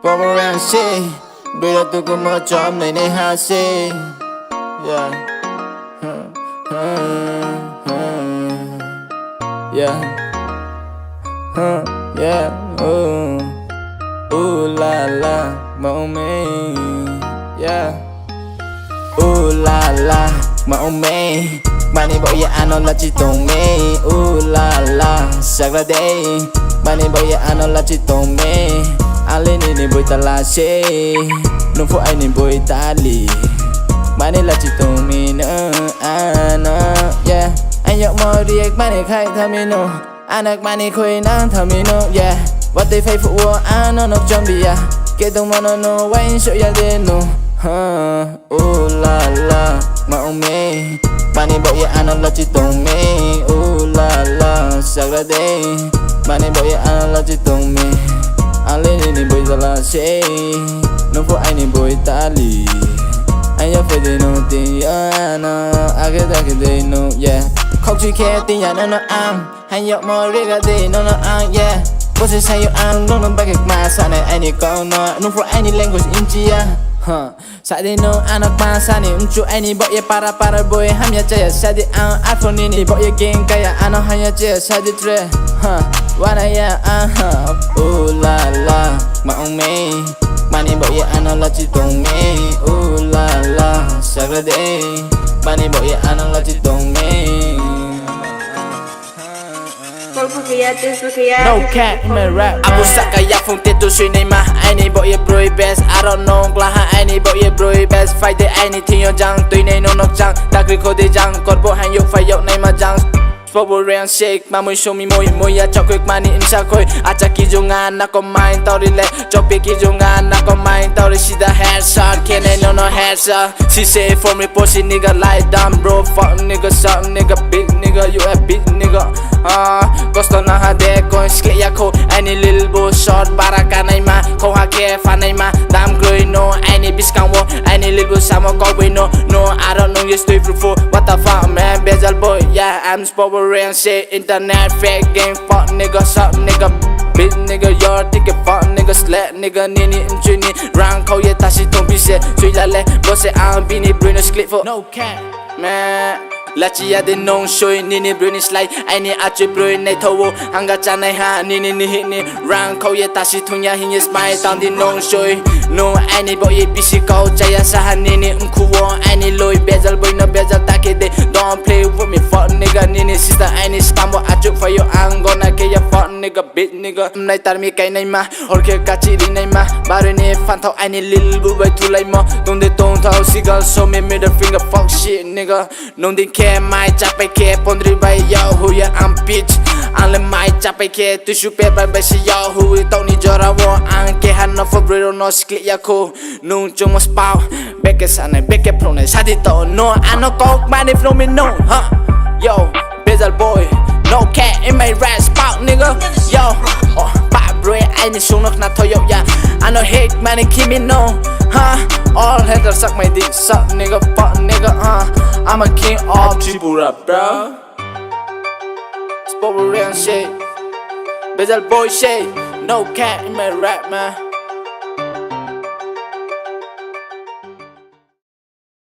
Pop around shit, breathe up to come out, job, they how say, yeah, yeah, ooh la la, moment, yeah, ooh la la, moment. Money boy, yeah, I know that you told me. Ooh la la, sagla day. Money boy, yeah, I know that you told me. Anh lên đi boy ta la xe, nông phố anh đi boy ta lì. Money là chỉ tụi mình nữa, yeah. Anh nhậu mơ đi anh money khai thầm mình nữa, anh được money khui nắng thầm mình nữa, yeah. Và tay phải phụ anh nó trong bia, kể tung mà nó quay sợ ya đến nữa. Ooh la la, mộng mê. Money boy, yeah, I know that you told me. Ooh la la, sagla day. Money boy, yeah, I know that you told me. Anh lên đi boy ta la xe, nông phố anh đi boy ta lì. Anh nhớ phải để nô tiền nó, ai cái đây nô, yeah. Không chỉ khe tiền nhà nó ăn, hay nhậu mơ riêng cái gì nó ăn, yeah. Bố sẽ say yêu ăn, nó bắt kịch mà sao này anh đi câu nó, nông phố anh đi language India. Saat ini anak bangsa ni untuk ini buat ya para boy hanya jaya saja iPhone ini buat ya geng kaya anak hanya jaya saja tre wana ya ooh la la mau me mani buat ya anak la citong me ooh la la sagrade mani buat ya anak la citong me. No cat in my rap. Aku sakaya phone tu suy này mà ai này boy bro best. I don't know là ai này boy bro best. Phải để ai này thì yo jang tuy này nó jang. Ta cứ khô để jang còn bộ hàng yok phải yok này mà jang. Bubble rain shake mà môi show mi môi ya cho quick money in sa khôi. Acha ki jungan na ko mind tao đi lẹ. Cho pe ki jungan na ko mind tao đi see the headshot. Can I no headshot. She say for me pussy nigga lie down bro. Fuck nigga suck nigga big nigga you a big nigga. Gusto na ha de ko skate ya ko. Any little bull shot baraka này mà. Không ha ke fan này mà. Damn girl no any bitch can walk. Any little bull samo go we no. I don't know you stay for what the fuck man bezel boy yeah I'm Bubble rain shit internet fake game fuck nigga suck nigga bitch nigga your ticket fuck nigga slap nigga nini injini rang khâu ye tashi tong bi se chui la le bo se ang bini bruno clip for no cat man là chỉ để nông sôi nini bruno slide anh ấy ачи bruno này thâu hanga cha này ha nini hit ni rang khâu ye tashi thung ya hin smile tang đi nông sôi no anh ấy boy bisi câu chạy sa han nini umkuwo anh ấy lôi bezel boy no bezel take de don't play with me fuck nigga nini sister anh ấy stambo ачи for you I'm gonna get your fuck nigga bitch nigga này tar mi cái này mà or ke kachi đi này mà bare ne fan thâu anh ấy lil bu bay thu lại mà don't de tong thâu cigar so me middle finger fuck shit nigga non din ke mai chapai ke pondri bay yo who ya I'm bitch anh lên mai chapai ke tu chupe bay bay si yo who tao ni jora wo anh ke han no for bro no skit ya ko nung chung mas pau beke sana beke pro này sa đi to no anh no có man if no me no yo bezel boy no cat in my rap spot nigga yo bad bro anh xuống nước na thôi yo ya I no hate man keep me no all haters suck my dick suck nigga fuck nigga I'm a king of Tripura bro it's Bubble rain shit bezel boy shit no cat in my rap man.